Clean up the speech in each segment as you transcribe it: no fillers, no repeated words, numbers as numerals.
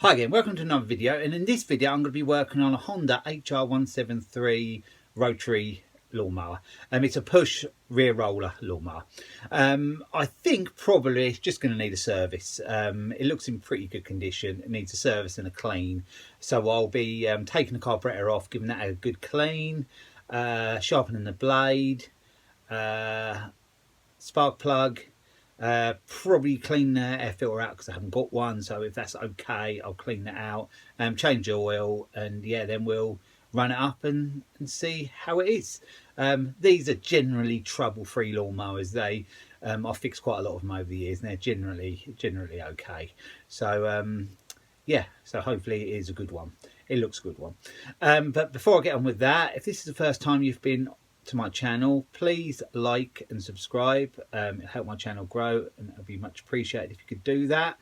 Hi again, welcome to another video, and in this video I'm going to be working on a Honda HR173 rotary lawnmower. It's a push rear roller lawnmower. I think probably it's just going to need a service. It looks in pretty good condition. It needs a service and a clean. So I'll be taking the carburetor off, giving that a good clean, sharpening the blade, spark plug, probably clean the air filter out because I haven't got one, so if that's okay I'll clean that out, change the oil, and yeah, then we'll run it up and see how it is. These are generally trouble-free lawnmowers. They I've fixed quite a lot of them over the years and they're generally okay. So yeah, so hopefully it is a good one. It looks a good one. But before I get on with that, if this is the first time you've been to my channel, please like and subscribe. It'll help my channel grow, and it'll be much appreciated if you could do that.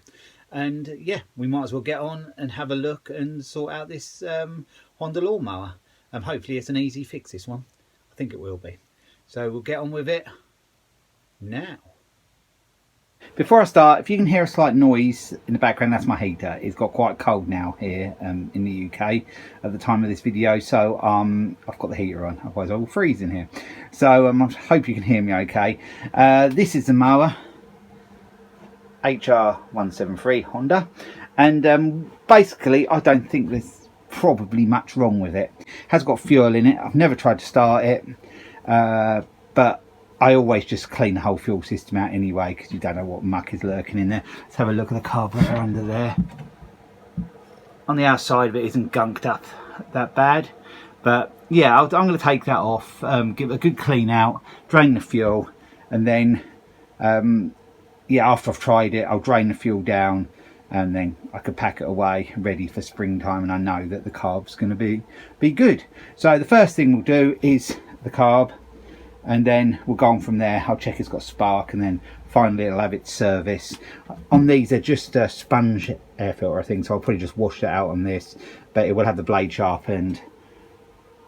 And yeah, we might as well get on and have a look and sort out this Honda lawnmower. Hopefully it's an easy fix, this one. I think it will be. So we'll get on with it now. Before I start, if you can hear a slight noise in the background, that's my heater. It's got quite cold now here in the UK at the time of this video, so I've got the heater on, otherwise I will freeze in here. So I hope you can hear me okay. This is the mower, HR173 Honda, and basically I don't think there's probably much wrong with it. It has got fuel in it. I've never tried to start it, but I always just clean the whole fuel system out anyway, because you don't know what muck is lurking in there. Let's have a look at the carburetor under there. On the outside of it isn't gunked up that bad, but yeah, I'm going to take that off, give it a good clean out, drain the fuel, and then yeah, after I've tried it, I'll drain the fuel down, and then I could pack it away ready for springtime, and I know that the carb's going to be good. So the first thing we'll do is the carb, and then we'll go on from there. I'll check it's got spark, and then finally it'll have its service. On these, they're just a sponge air filter, I think, so I'll probably just wash that out on this, but it will have the blade sharpened,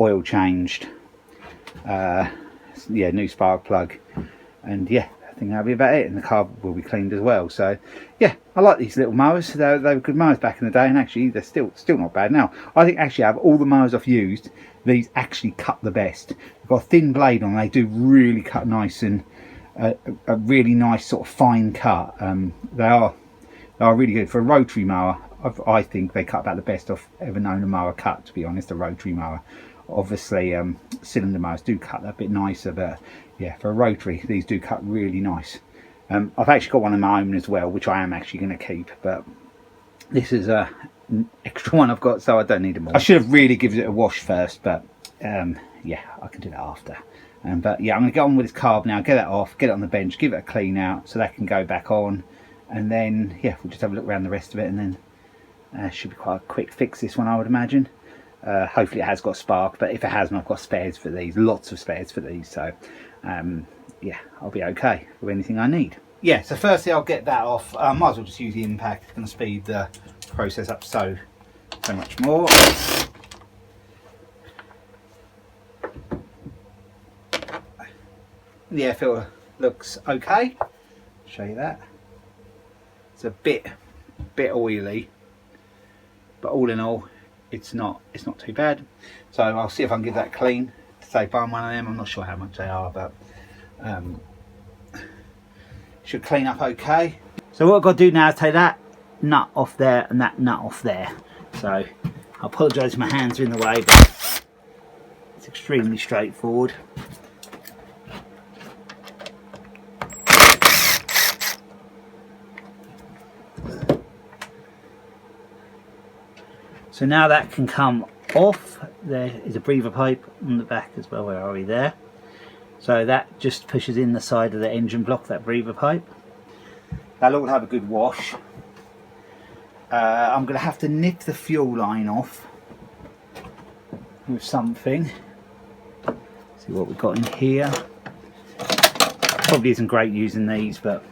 oil changed, yeah, new spark plug, and yeah, I think that'll be about it. And the carb will be cleaned as well. So yeah, I like these little mowers. They were good mowers back in the day, and actually they're still not bad now. I think actually out of all the mowers I've used, these actually cut the best. They've got a thin blade on, they do really cut nice, and a really nice sort of fine cut. They are really good for a rotary mower. I think they cut about the best I've ever known a mower cut, to be honest, a rotary mower. Obviously cylinder mowers do cut that bit nicer, but yeah, for a rotary these do cut really nice. I've actually got one of my own as well, which I am actually going to keep, but this is an extra one I've got, so I don't need them all. I should have really given it a wash first, but yeah, I can do that after. But yeah, I'm going to get on with this carb now, get that off, get it on the bench, give it a clean out so that can go back on, and then yeah, we'll just have a look around the rest of it, and then should be quite a quick fix, this one, I would imagine. Hopefully it has got spark, but if it hasn't, I've got spares for these, lots of spares for these, so yeah, I'll be okay with anything I need. Yeah, so firstly I'll get that off. Might as well just use the impact. It's going to speed the process up so much more. The air filter looks okay. Show you that. It's a bit oily, but all in all, it's not too bad. So I'll see if I can give that clean to save buying one of them. I'm not sure how much they are, but should clean up okay. So what I've got to do now is take that nut off there and that nut off there. So I apologise if my hands are in the way, but it's extremely straightforward. So now that can come off. There is a breather pipe on the back as well. Where are we? There. So that just pushes in the side of the engine block, that breather pipe. That'll all have a good wash. I'm going to have to nip the fuel line off with something. See what we've got in here. Probably isn't great using these, but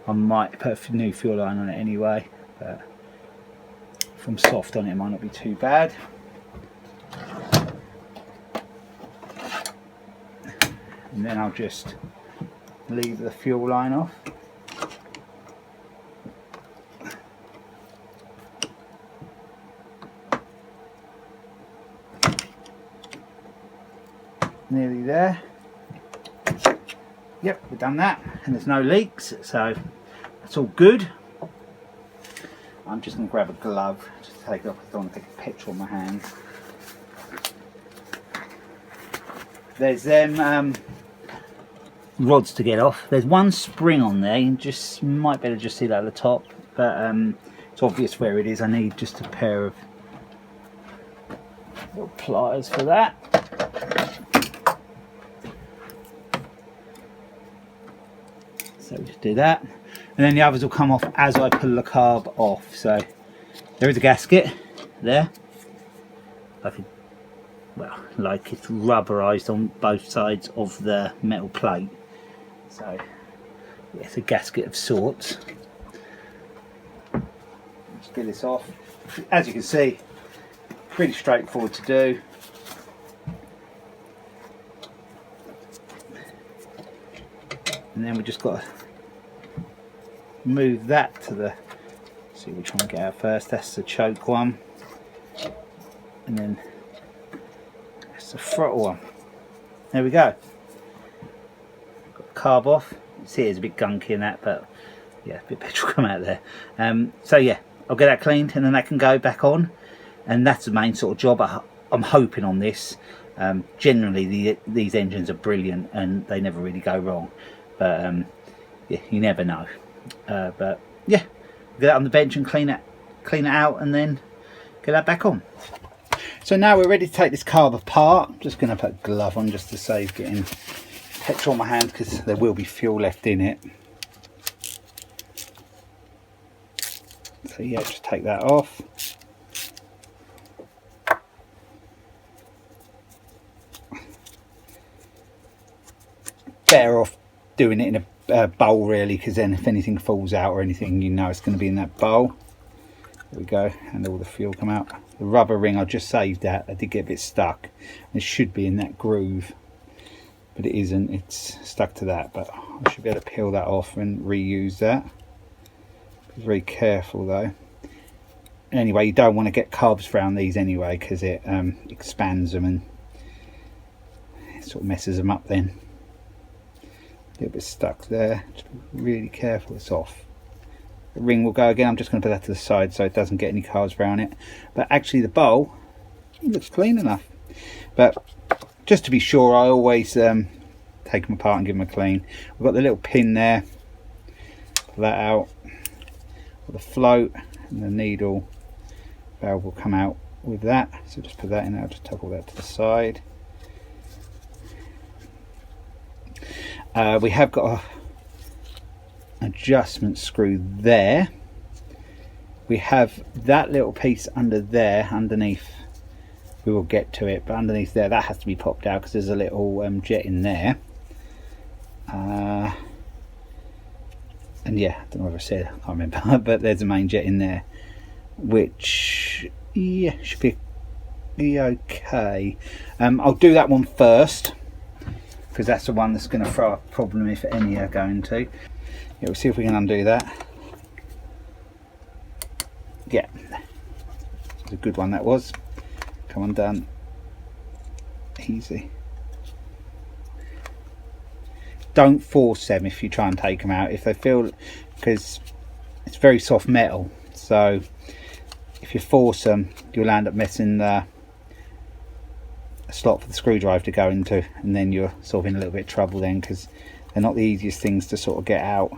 I might put a new fuel line on it anyway. But if I'm soft on it, it might not be too bad. And then I'll just leave the fuel line off. nearly there. Yep, we've done that, and there's no leaks, so that's all good. I'm just going to grab a glove to take it off. I don't want to take a picture on my hand. There's them rods to get off. There's one spring on there. You just might better just see that at the top, but it's obvious where it is. I need just a pair of little pliers for that. So we just do that, and then the others will come off as I pull the carb off. So there is a gasket there. Like it's rubberized on both sides of the metal plate. So yeah, it's a gasket of sorts. Let's get this off. As you can see, pretty straightforward to do. And then we just got to move that to the, see which one we get out first. That's the choke one, and then that's the throttle one. There we go. Got the carb off. You see it's a bit gunky in that, but yeah, a bit petrol come out there. So yeah, I'll get that cleaned and then that can go back on, and that's the main sort of job I'm hoping on this. Generally these engines are brilliant and they never really go wrong, but yeah, you never know. But yeah, get that on the bench and clean it out, and then get that back on. So now we're ready to take this carb apart. I'm just going to put a glove on just to save getting petrol on my hand, because there will be fuel left in it. So yeah, just take that off. Better off doing it in a bowl really, because then if anything falls out or anything, you know it's going to be in that bowl. There we go, and all the fuel come out. The rubber ring, I just saved that. I did get a bit stuck. It should be in that groove, but it isn't. It's stuck to that, but I should be able to peel that off and reuse that. Be very careful though. Anyway, you don't want to get carbs around these anyway, because it expands them and it sort of messes them up then. A little bit stuck there. Just be really careful it's off. The ring will go again. I'm just going to put that to the side so it doesn't get any carbs around it. But actually the bowl looks clean enough. But just to be sure, I always take them apart and give them a clean. We've got the little pin there. Pull that out. Got the float and the needle valve will come out with that. So just put that in there. I'll just toggle that to the side. We have got an adjustment screw there. We have that little piece under there, underneath. We will get to it, but underneath there, that has to be popped out because there's a little jet in there. And yeah, I don't know what I said, I can't remember, but there's a main jet in there, which yeah, should be okay. I'll do that one first, because that's the one that's going to throw up a problem if any are going to. Yeah, we'll see if we can undo that. Yeah, it's a good one that was. Come undone. Easy. Don't force them if you try and take them out. If they feel, because it's very soft metal, so if you force them, you'll end up messing the slot for the screwdriver to go into, and then you're sort of in a little bit of trouble then, because they're not the easiest things to sort of get out.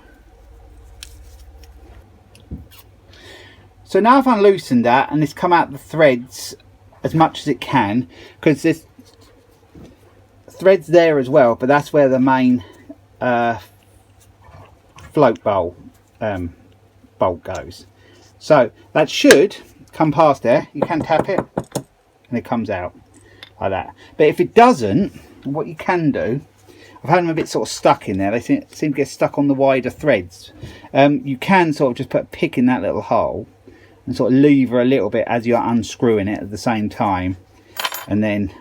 So now I've unloosened that and it's come out the threads as much as it can, because there's threads there as well, but that's where the main float bolt goes. So that should come past there. You can tap it and it comes out like that. But if it doesn't, what you can do, I've had them a bit sort of stuck in there. They seem to get stuck on the wider threads. You can sort of just put a pick in that little hole and sort of lever a little bit as you're unscrewing it at the same time, and then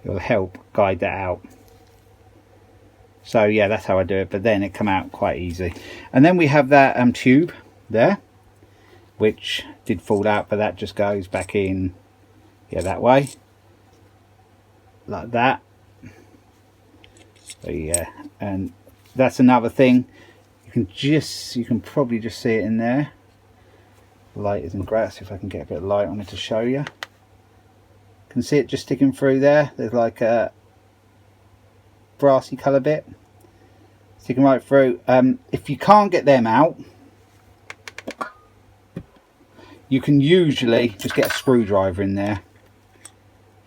it'll help guide that out. So yeah, that's how I do it, but then it come out quite easy. And then we have that tube there, which did fall out, but that just goes back in Yeah, that way, like that. So yeah, and that's another thing. You can probably just see it in there. The light isn't great. See if I can get a bit of light on it to show you. Can see it just sticking through there. There's like a brassy colour bit sticking right through. If you can't get them out, you can usually just get a screwdriver in there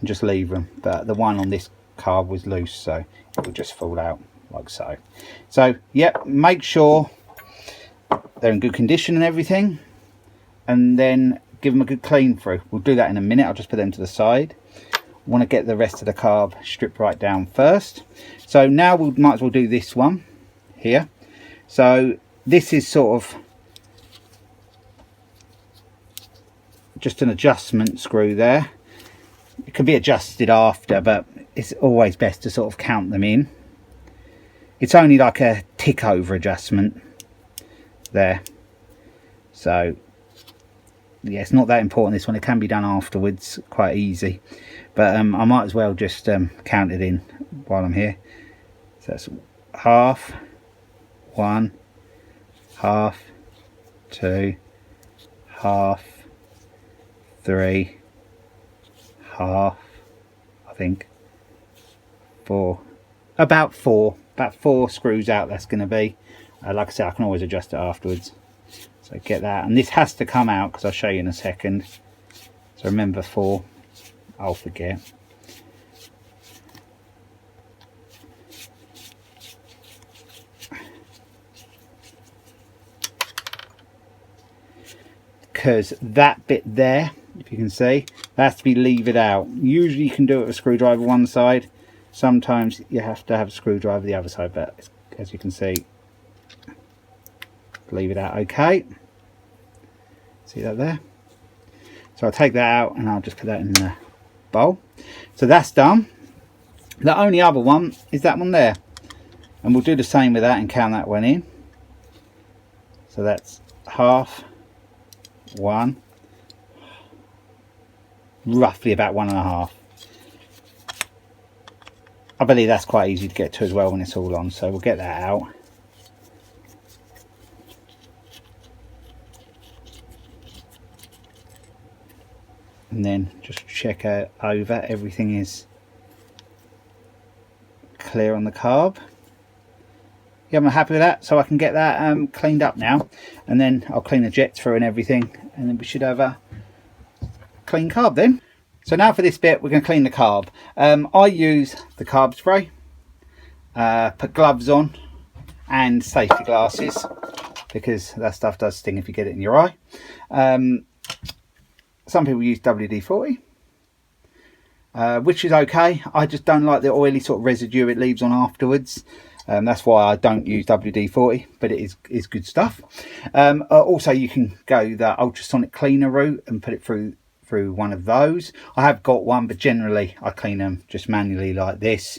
and just leave them, but the one on this carb was loose, so it will just fall out like so. So yeah, make sure they're in good condition and everything, and then give them a good clean through. We'll do that in a minute. I'll just put them to the side. I want to get the rest of the carb stripped right down first. So now we might as well do this one here. So this is sort of just an adjustment screw there. It can be adjusted after, but it's always best to sort of count them in. It's only like a tick over adjustment there. So yeah, it's not that important, this one. It can be done afterwards, quite easy, but I might as well just count it in while I'm here. So that's half, 1, half, 2, half, 3, half, I think 4, about four screws out. That's going to be like I said, I can always adjust it afterwards. So get that, and this has to come out because I'll show you in a second. So remember 4, I'll forget. Because that bit there, if you can see, that has to be levered out. Usually you can do it with a screwdriver one side, sometimes you have to have a screwdriver the other side, but as you can see, leave it out okay. See that there? So I'll take that out and I'll just put that in the bowl. So that's done. The only other one is that one there, and we'll do the same with that and count that one in. So that's half, 1, roughly about 1.5. I believe that's quite easy to get to as well when it's all on, so we'll get that out. And then just check over everything is clear on the carb. Yeah, I'm happy with that, so I can get that cleaned up now, and then I'll clean the jet through and everything, and then we should have a clean carb then. So now for this bit, we're going to clean the carb. I use the carb spray, put gloves on and safety glasses, because that stuff does sting if you get it in your eye. Some people use WD-40, which is okay. I just don't like the oily sort of residue it leaves on afterwards. That's why I don't use WD-40, but it is good stuff. Also, you can go the ultrasonic cleaner route and put it through one of those. I have got one, but generally I clean them just manually like this.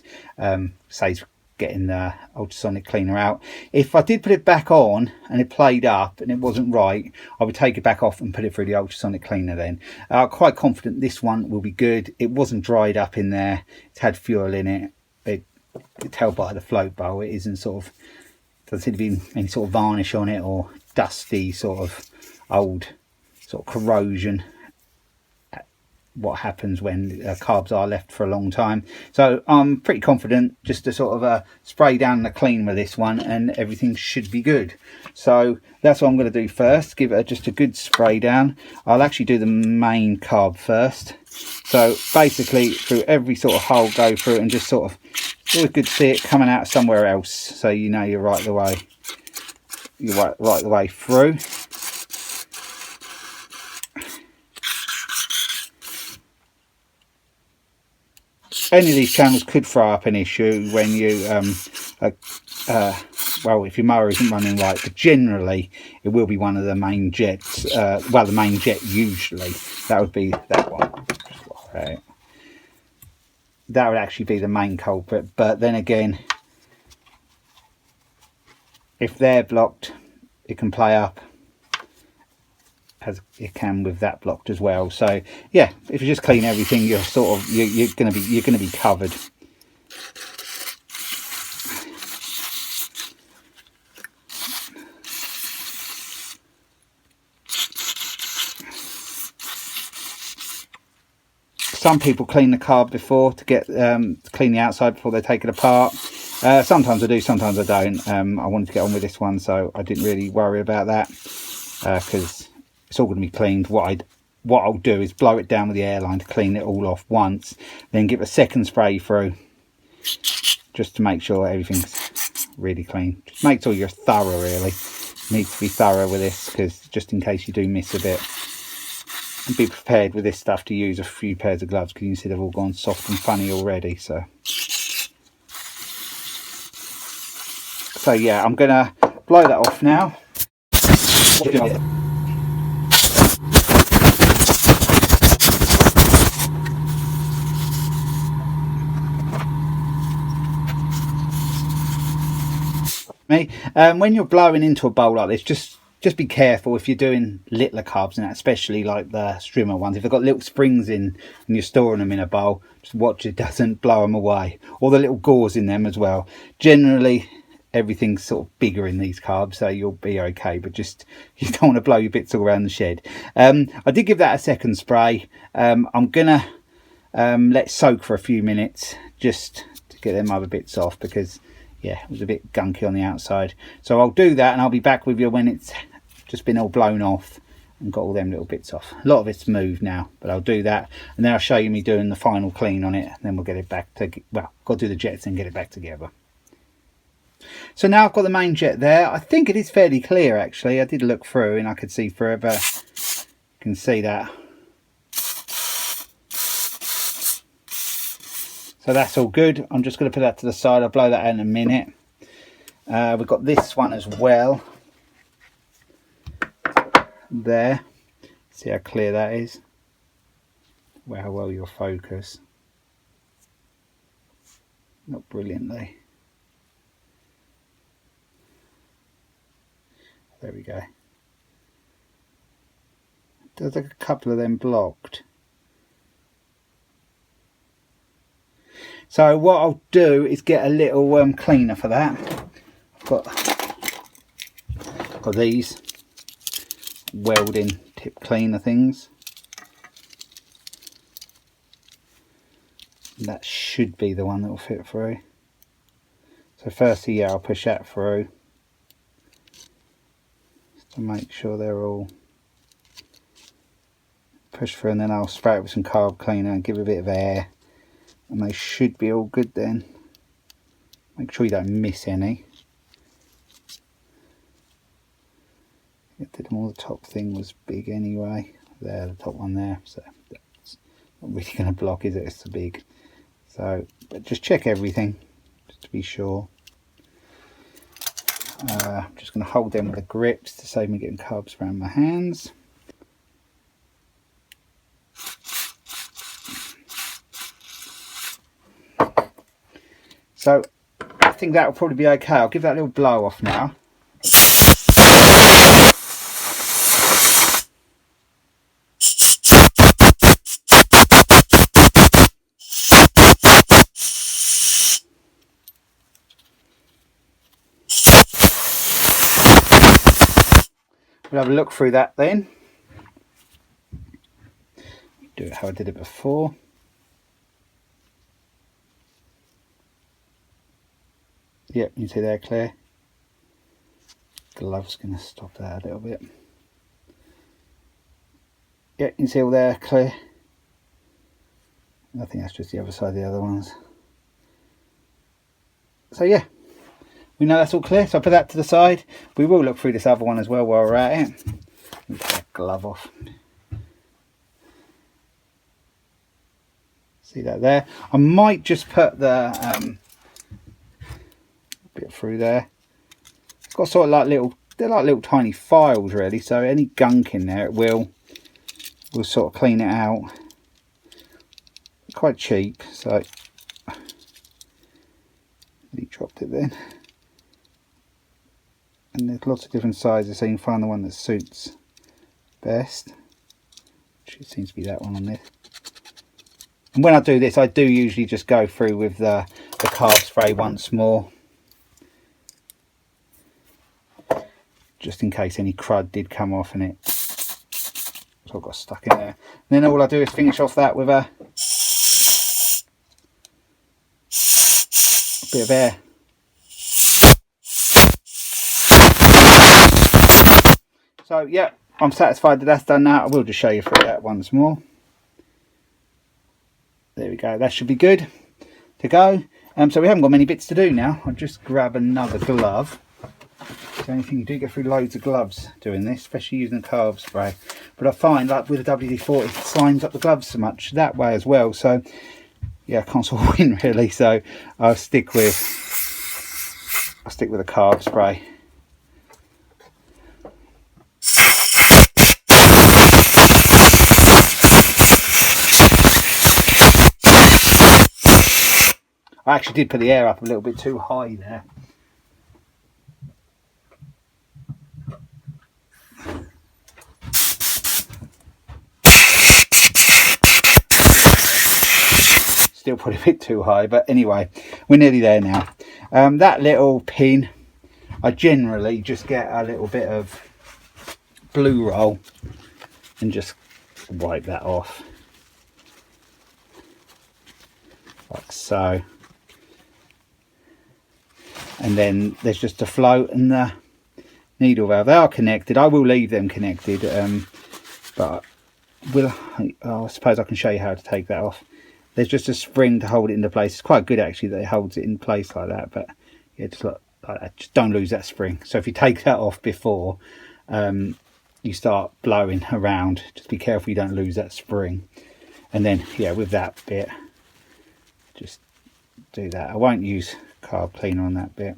Saves getting the ultrasonic cleaner out. If I did put it back on and it played up and it wasn't right, I would take it back off and put it through the ultrasonic cleaner then. Quite confident this one will be good. It wasn't dried up in there. It's had fuel in it. You can tell by the float bowl it isn't sort of, doesn't seem to be any sort of varnish on it or dusty sort of old sort of corrosion. What happens when carbs are left for a long time. So I'm pretty confident just to sort of spray down the clean with this one and everything should be good. So that's what I'm going to do first, give it just a good spray down. I'll actually do the main carb first. So basically through every sort of hole, go through it and just sort of, it's always good to see it coming out somewhere else, so you know you're right the way, right the way through. Any of these channels could throw up an issue when you, well, if your mower isn't running right, but generally it will be one of the main jets, well, the main jet usually, that would be that one. Right. That would actually be the main culprit, but then again, if they're blocked, it can play up. as it can with that blocked as well. So yeah, if you just clean everything, you're sort of you're going to be covered. Some people clean the carb before to get to clean the outside before they take it apart. Sometimes I do, sometimes I don't. I wanted to get on with this one, so I didn't really worry about that because it's all going to be cleaned. What I'll do is blow it down with the airline to clean it all off once, then give a second spray through just to make sure everything's really clean. Just make sure you're thorough, really. You need to be thorough with this, because just in case you do miss a bit. And be prepared with this stuff to use a few pairs of gloves, because you can see they've all gone soft and funny already. So yeah, I'm going to blow that off now. When you're blowing into a bowl like this, just be careful if you're doing littler carbs, and especially like the strimmer ones. If they've got little springs in and you're storing them in a bowl, just watch it doesn't blow them away, or the little gauze in them as well. Generally everything's sort of bigger in these carbs, so you'll be okay, but just you don't want to blow your bits all around the shed. I did give that a second spray. I'm gonna let it soak for a few minutes just to get them other bits off, because yeah, it was a bit gunky on the outside. So I'll do that and I'll be back with you when it's just been all blown off and got all them little bits off. A lot of it's moved now, but I'll do that and then I'll show you me doing the final clean on it, and then we'll get it back to, well, got to do the jets and get it back together. So now I've got the main jet there. I think it is fairly clear actually. I did look through and I could see through it, but you can see that. So that's all good. I'm just going to put that to the side. I'll blow that out in a minute. We've got this one as well. There. See how clear that is? Well, how well you'll focus. Not brilliantly. There we go. There's a couple of them blocked. So what I'll do is get a little cleaner for that. I've got these welding tip cleaner things. That should be the one that will fit through. So firstly, yeah, I'll push that through just to make sure they're all pushed through, and then I'll spray it with some carb cleaner and give it a bit of air. And they should be all good then. Make sure you don't miss any. I did them all. The top thing was big anyway. There, the top one there. So that's not really going to block, is it? It's too big. So, but just check everything just to be sure. I'm just going to hold them with the grips to save me getting carbs around my hands. So I think that will probably be okay. I'll give that a little blow off now. We'll have a look through that then. Do it how I did it before. Yep, you see there clear. Glove's going to stop that a little bit. Yep, you see all there clear. I think that's just the other side of the other ones. So yeah, we know that's all clear, so I'll put that to the side. We will look through this other one as well while we're at it. Let me take that glove off. See that there? I might just put the bit through there. It's got sort of like little, they're like little tiny files really, so any gunk in there, we'll sort of clean it out. Quite cheap, so he dropped it then. And there's lots of different sizes, so you can find the one that suits best. It seems to be that one on this. And when I do this, I do usually just go through with the carb spray once more, just in case any crud did come off in it. So I got stuck in there. And then all I do is finish off that with a bit of air. So yeah, I'm satisfied that that's done now. I will just show you through that once more. There we go, that should be good to go. So we haven't got many bits to do now. I'll just grab another glove. It's the only thing, you do get through loads of gloves doing this, especially using the carb spray. But I find like with the WD-40 it slimes up the gloves so much that way as well. So yeah, I can't sort of win really. So I'll stick with a carb spray. I actually did put the air up a little bit too high there. Still put a bit too high, but anyway, we're nearly there now. That little pin, I generally just get a little bit of blue roll and just wipe that off. Like so. And then there's just the float and the needle valve. They are connected. I will leave them connected, but I suppose I can show you how to take that off. There's just a spring to hold it into place. It's quite good actually that it holds it in place like that, but yeah, just like that. Just don't lose that spring. So if you take that off before you start blowing around, just be careful you don't lose that spring. And then yeah, with that bit, just do that. I won't use carb cleaner on that bit.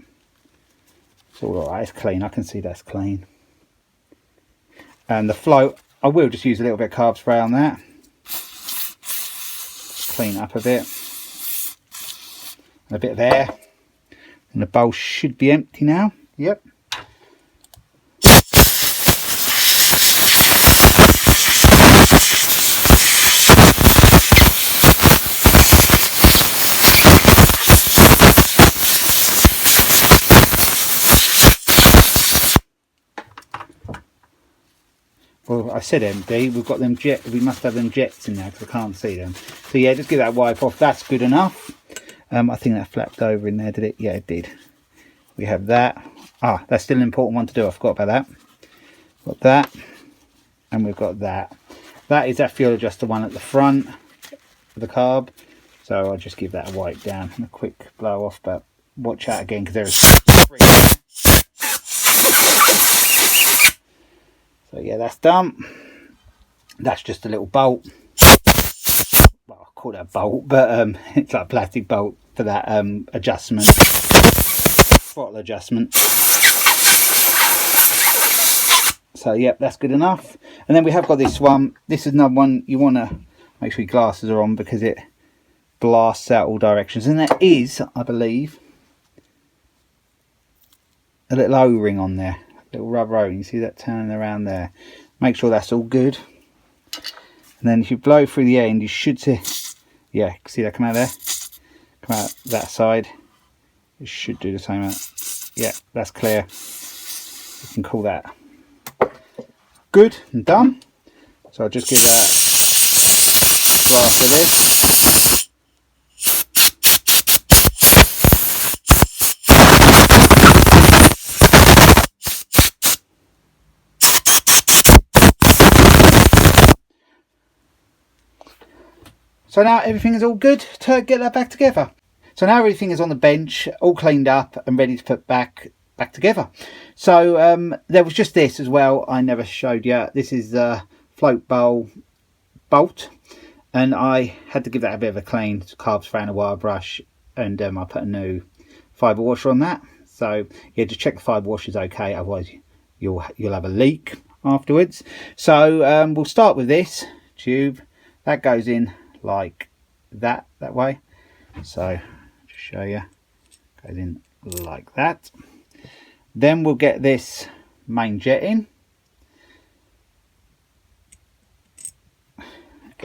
It's all right, it's clean. I can see that's clean. And the float, I will just use a little bit of carb spray on that. Clean up a bit. And a bit of air. And the bowl should be empty now. Yep. Well, I said empty. We've got them jet. We must have them jets in there because I can't see them. So yeah, just give that wipe off. That's good enough. I think that flapped over in there, did it? Yeah, it did. We have that. Ah, that's still an important one to do. I forgot about that. Got that, and we've got that. That is that fuel adjuster one at the front of the carb. So I'll just give that a wipe down and a quick blow off. But watch out again because there is spring there. So yeah, that's done. That's just a little bolt. Well, I call that a bolt, but it's like a plastic bolt for that adjustment, throttle adjustment. So yep, that's good enough. And then we have got this one. This is another one you want to make sure your glasses are on because it blasts out all directions. And there is, I believe, a little O-ring on there. Little rubber O-ring, you see that turning around there. Make sure that's all good. And then if you blow through the end, you should see, yeah, see that come out there? Come out that side. It should do the same out. Yeah, that's clear. You can call that good and done. So I'll just give that a blast of this. So now everything is all good to get that back together. So now everything is on the bench, all cleaned up and ready to put back together. So there was just this as well, I never showed you. This is the float bowl bolt, and I had to give that a bit of a clean. Carb spray and a wire brush, and I put a new fibre washer on that. So yeah, just check the fibre washer is okay, otherwise you'll have a leak afterwards. So we'll start with this tube. That goes in like that way. So just show you, goes in like that. Then we'll get this main jet in,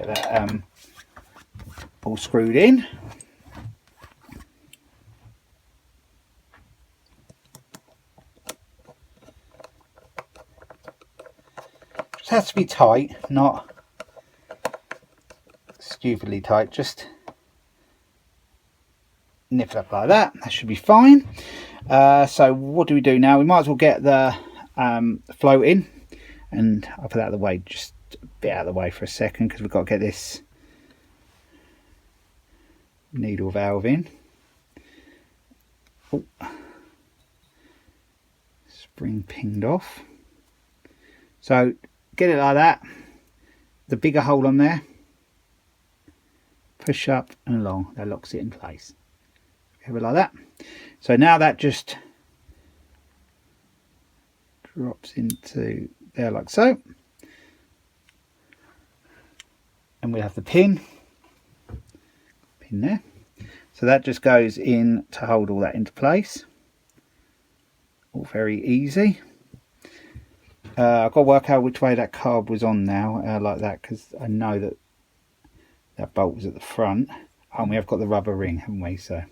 get that all screwed in. Just has to be tight, not stupidly tight, just nip it up like that. That should be fine. So what do we do now? We might as well get the float in, and I'll put that out of the way, just a bit out of the way for a second, because we've got to get this needle valve in. Oh. Spring pinged off. So get it like that, the bigger hole on there, push up and along, that locks it in place. Have it like that. So now that just drops into there like so, and we have the pin there. So that just goes in to hold all that into place. All very easy. I've got to work out which way that carb was on now, like that, because I know that that bolt was at the front. Oh, and we have got the rubber ring, haven't we? So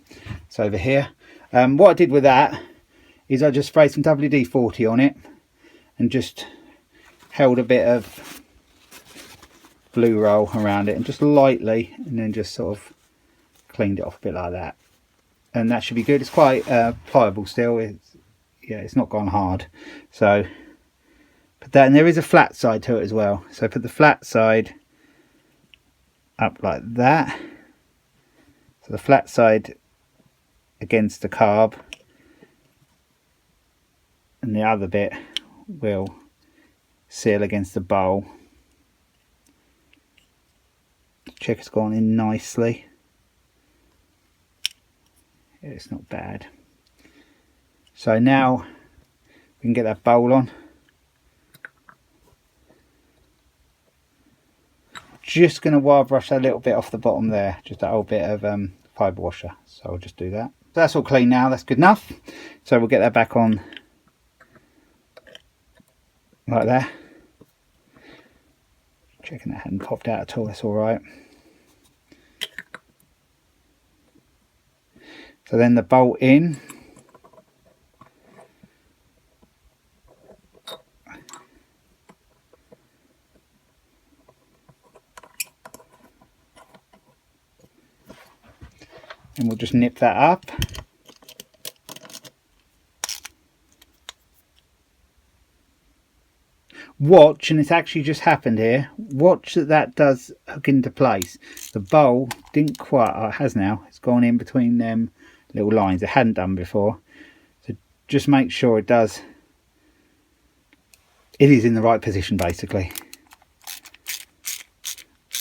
it's over here. What I did with that is I just sprayed some WD-40 on it and just held a bit of blue roll around it and just lightly, and then just sort of cleaned it off a bit like that, and that should be good. It's quite pliable still. It's not gone hard. So put that, and there is a flat side to it as well, so put the flat side up like that, so the flat side against the carb, and the other bit will seal against the bowl. Check it's gone in nicely. Yeah, it's not bad. So now we can get that bowl on. Just going to wire brush a little bit off the bottom there, just that old bit of fibre washer. So I'll just do that. So that's all clean now, that's good enough. So we'll get that back on like that. Checking that hadn't popped out at all, that's all right. So then the bolt in. And we'll just nip that up. Watch, and it's actually just happened here, watch that does hook into place. The bowl didn't quite, oh, it has now, it's gone in between them little lines. It hadn't done before, so just make sure it does, it is in the right position basically.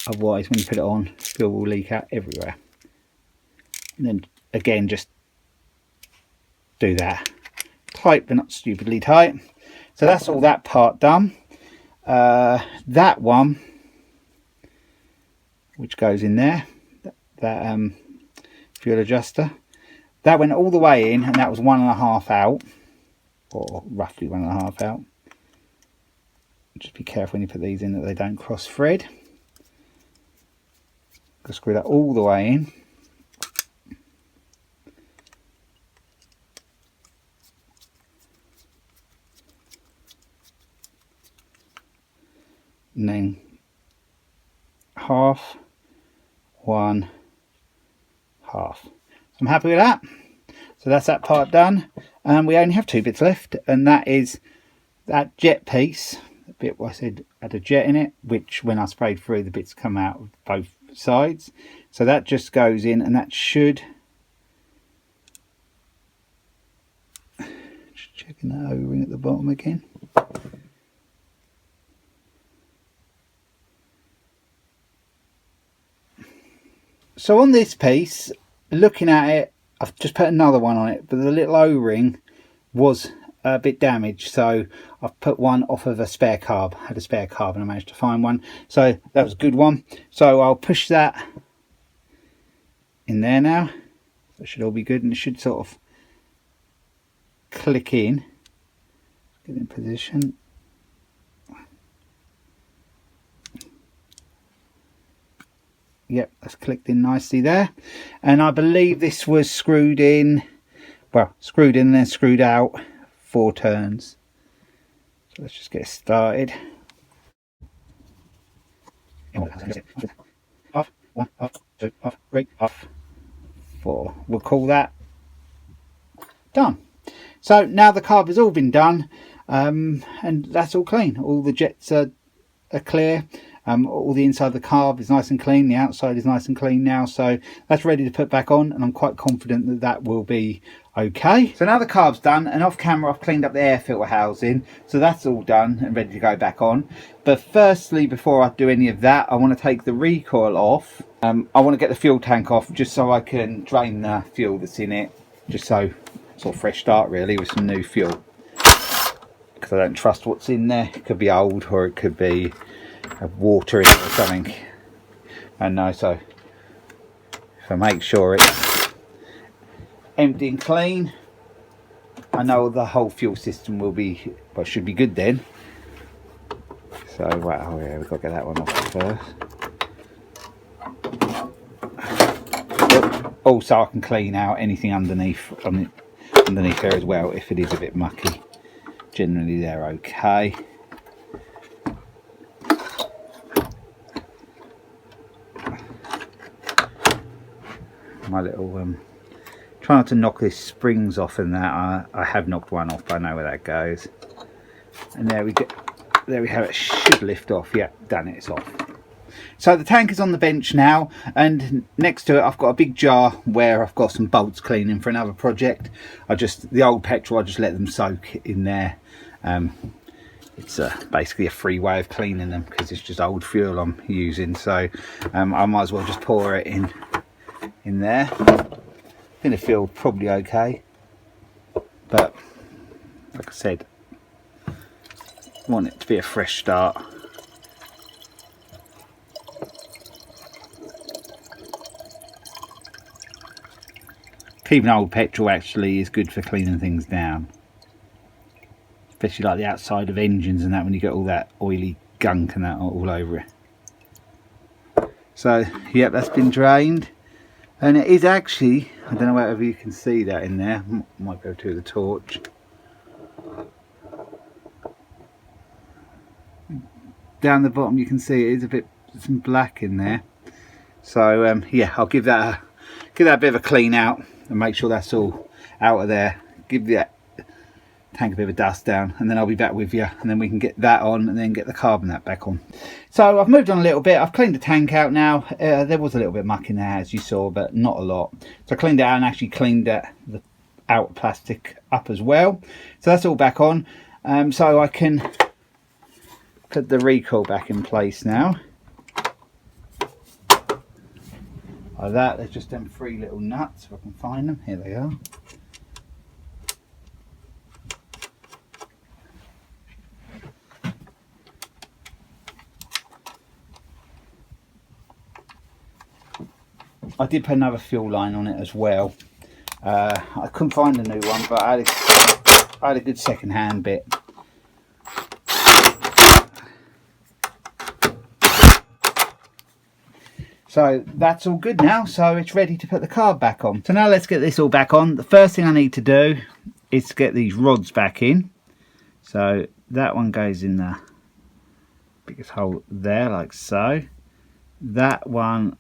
Otherwise when you put it on, fuel will leak out everywhere. And then again, just do that, tight but not stupidly tight. So that's all that part done. That one, which goes in there, that fuel adjuster, that went all the way in, and that was 1.5 out, or roughly 1.5 out. Just be careful when you put these in that they don't cross thread. Go screw that all the way in. And then half, 1, half. So I'm happy with that. So that's that part done, and we only have 2 bits left, and that is that jet piece, the bit I said had a jet in it, which when I sprayed through, the bits come out of both sides. So that just goes in, and that should, just checking that O-ring at the bottom again. So on this piece, looking at it, I've just put another one on it, but the little O-ring was a bit damaged, so I've put one off of a spare carb. I had a spare carb and I managed to find one, so that was a good one. So I'll push that in there now. That should all be good, and it should sort of click in. Get in position. Yep, that's clicked in nicely there. And I believe this was screwed in, well, screwed in and then screwed out 4 turns. So let's just get started. Off, 1, off, 2, off, 3, off, 4. We'll call that done. So now the carb has all been done, and that's all clean. All the jets are clear. All the inside of the carb is nice and clean. The outside is nice and clean now. So that's ready to put back on, and I'm quite confident that that will be okay. So now the carb's done, and off camera I've cleaned up the air filter housing. So that's all done and ready to go back on. But firstly, before I do any of that, I want to take the recoil off. I want to get the fuel tank off just so I can drain the fuel that's in it. Just so, sort of fresh start really with some new fuel. Because I don't trust what's in there. It could be old or it could be water in it or something. And no, so if I make sure it's empty and clean, I know the whole fuel system will be, well, should be good then. So, wow, yeah, we've got to get that one off first. Also, I can clean out anything underneath there as well if it is a bit mucky. Generally, they're okay. My little try not to knock these springs off, and that I have knocked one off, but I know where that goes. And there we go. There we have it. Should lift off. Yeah, done it. It's off. So the tank is on the bench now, and next to it I've got a big jar where I've got some bolts cleaning for another project. The old petrol, I just let them soak in there. It's basically a free way of cleaning them because it's just old fuel I'm using. So I might as well just pour it in there. I think the fuel's probably okay, but like I said, I want it to be a fresh start. Keeping old petrol actually is good for cleaning things down, especially like the outside of engines and that, when you get all that oily gunk and that all over it. So yeah, that's been drained, and it is actually, I don't know whether you can see that in there, might go to the torch. Down the bottom you can see it is a bit, some black in there. So yeah, I'll give that a bit of a clean out and make sure that's all out of there. Give that tank a bit of a dust down, and then I'll be back with you, and then we can get that on and then get the carbon that back on. So I've moved on a little bit. I've cleaned the tank out now. There was a little bit of muck in there as you saw, but not a lot. So I cleaned it out and actually cleaned the outer plastic up as well. So that's all back on. So I can put the recoil back in place now. Like that. There's just them 3 little nuts, if I can find them. Here they are. I did put another fuel line on it as well. I couldn't find a new one, but I had a good second-hand bit. So that's all good now, so it's ready to put the carb back on. So now let's get this all back on. The first thing I need to do is to get these rods back in. So that one goes in the biggest hole there, like so. That one,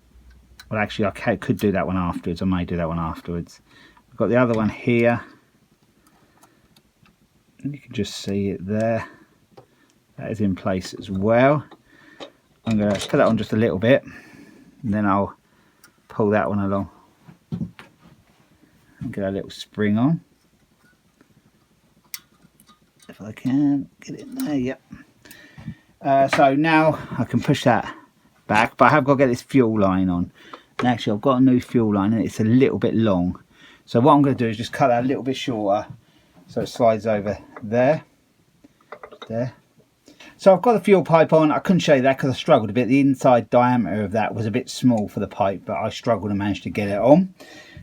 well actually I could do that one afterwards. I may do that one afterwards. I've got the other one here. And you can just see it there. That is in place as well. I'm going to put that on just a little bit, and then I'll pull that one along and get a little spring on. If I can get it in there, yep. So now I can push that back, but I have got to get this fuel line on. And actually I've got a new fuel line and it's a little bit long. So what I'm going to do is just cut that a little bit shorter so it slides over there. There. So I've got the fuel pipe on. I couldn't show you that because I struggled a bit. The inside diameter of that was a bit small for the pipe, but I struggled and managed to get it on.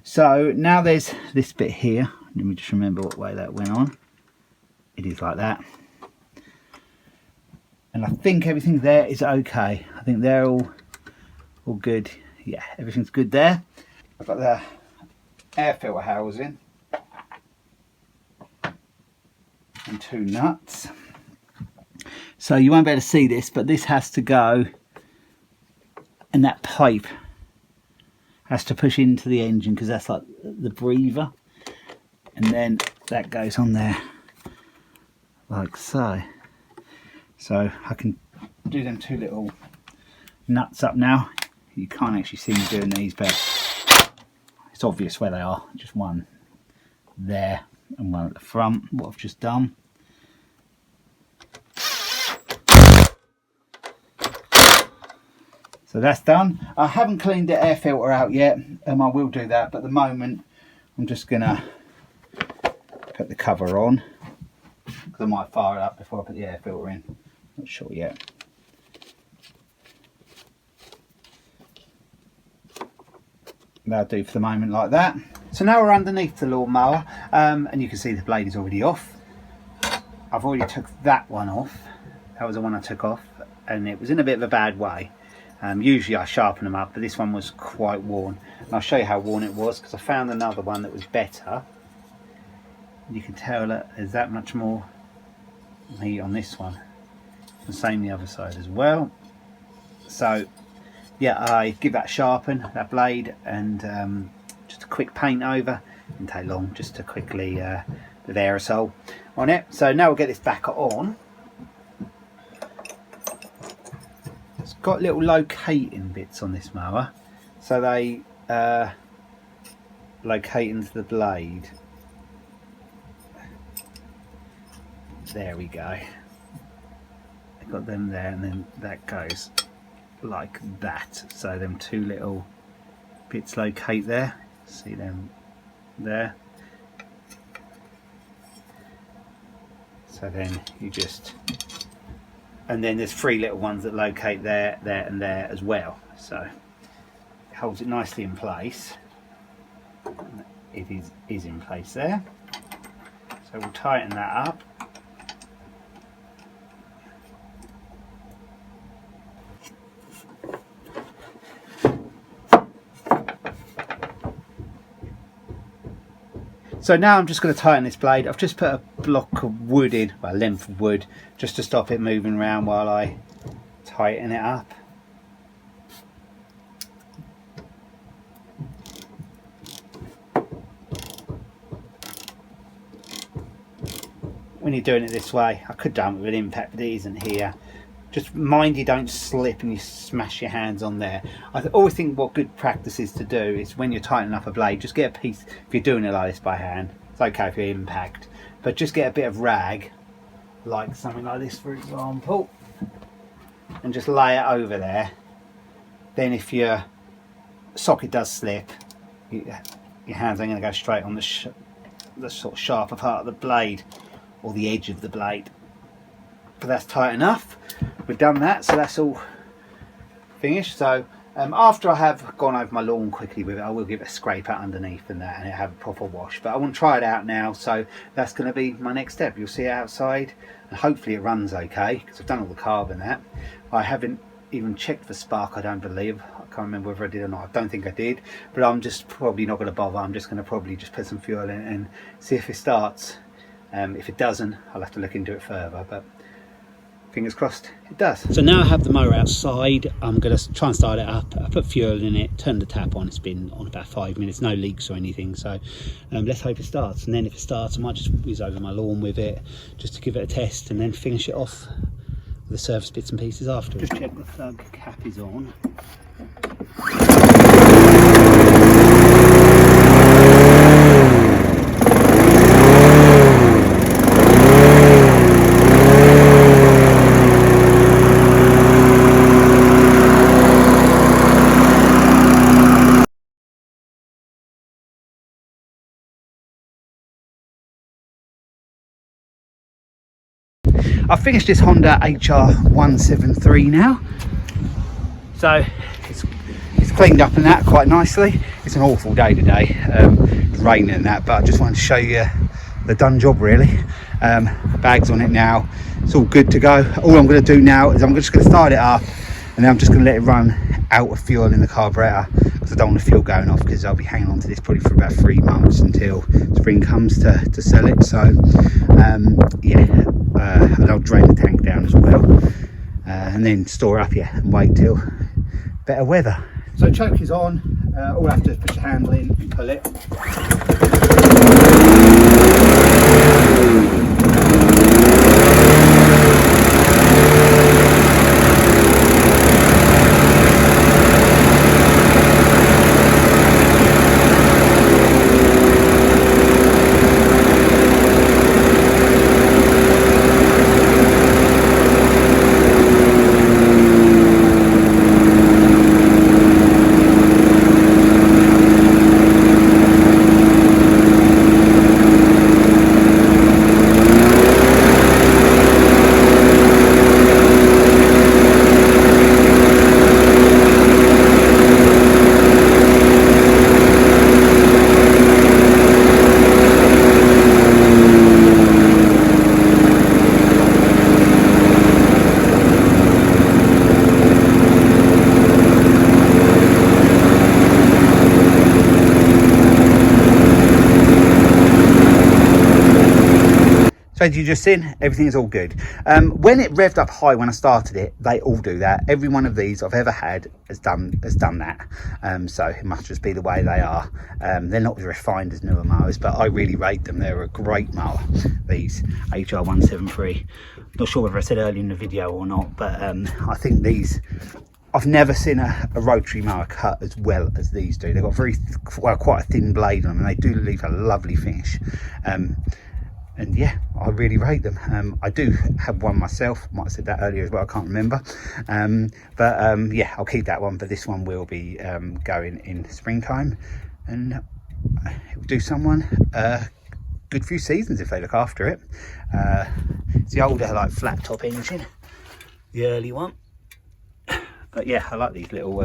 So now there's this bit here. Let me just remember what way that went on. It is like that. And I think everything there is okay. I think they're all good. yeah, everything's good there. I've got the air filter housing and 2 nuts. So you won't be able to see this, but this has to go, and that pipe has to push into the engine because that's like the breather, and then that goes on there like so. So I can do them 2 little nuts up now. You can't actually see me doing these, but it's obvious where they are. Just one there and one at the front, what I've just done. So that's done. I haven't cleaned the air filter out yet, I will do that, but at the moment I'm just gonna put the cover on because I might fire it up before I put the air filter in. Not sure yet. That'll do for the moment like that. So now we're underneath the lawnmower, and you can see the blade is already off. I've already took that one off. That was the one I took off, and it was in a bit of a bad way. Usually I sharpen them up, but this one was quite worn. And I'll show you how worn it was because I found another one that was better. You can tell that there's that much more meat on this one. The same the other side as well. So yeah, I give that a sharpen, that blade, and just a quick paint over. Didn't take long, just to quickly with aerosol on it. So now we'll get this back on. It's got little locating bits on this mower, so they locate into the blade. There we go. I've got them there, and then that goes like that. So them 2 little bits locate there. See them there. So then you just, and then there's 3 little ones that locate there, there and there as well. So it holds it nicely in place. It is in place there. So we'll tighten that up. So now I'm just going to tighten this blade. I've just put a block of wood in, well, a length of wood, just to stop it moving around while I tighten it up. When you're doing it this way, I could done it with an impact, but it isn't here. Just mind you don't slip and you smash your hands on there. I always think what good practice is to do is when you're tightening up a blade, just get a piece, if you're doing it like this by hand, it's okay if you impact, but just get a bit of rag, like something like this for example, and just lay it over there. Then if your socket does slip, your hands ain't going to go straight on the sort of sharper part of the blade, or the edge of the blade. But that's tight enough. We've done that, so that's all finished. So after I have gone over my lawn quickly with it, I will give it a scrape out underneath and that, and it'll have a proper wash. But I want to try it out now, so that's going to be my next step. You'll see it outside, and hopefully it runs okay, because I've done all the carb and that. I haven't even checked for spark, I don't believe. I can't remember whether I did or not. I don't think I did, but I'm just probably not going to bother. I'm just going to probably just put some fuel in and see if it starts. If it doesn't, I'll have to look into it further, but fingers crossed it does. So now I have the mower outside. I'm going to try and start it up. I put fuel in it, turn the tap on. It's been on about 5 minutes, no leaks or anything, so let's hope it starts. And then if it starts, I might just whiz over my lawn with it just to give it a test, and then finish it off with the service bits and pieces afterwards. Just check the plug cap is on. I've finished this Honda HR173 now, so it's cleaned up and that quite nicely. It's an awful day today, it's raining and that, but I just wanted to show you the done job really. Bags on it now, it's all good to go. All I'm going to do now is I'm just going to start it up, and then I'm just going to let it run out of fuel in the carburetor, because I don't want the fuel going off, because I'll be hanging on to this probably for about 3 months until spring comes to sell it. So yeah, and I'll drain the tank down as well, and then store up, yeah, and wait till better weather. So choke is on, all I have to do is push the handle in and pull it. So as you just seen, everything is all good. When it revved up high when I started it, they all do that. Every one of these I've ever had has done that. So it must just be the way they are. They're not as refined as newer mowers, but I really rate them. They're a great mower, these HR173. Not sure whether I said earlier in the video or not, but I think these, I've never seen a rotary mower cut as well as these do. They've got quite a thin blade on them, and they do leave a lovely finish. And yeah, I really rate them. I do have one myself, might have said that earlier as well, I can't remember. Yeah, I'll keep that one, but this one will be going in springtime, and it will do someone a good few seasons if they look after it. It's the older, like, flat top engine, the early one. But yeah, I like these little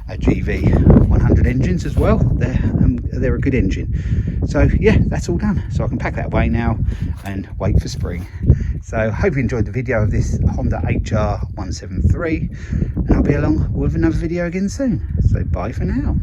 GV 100 engines as well. They're a good engine. So yeah, that's all done. So I can pack that away now and wait for spring. So hope you enjoyed the video of this Honda HR173, and I'll be along with another video again soon. So bye for now.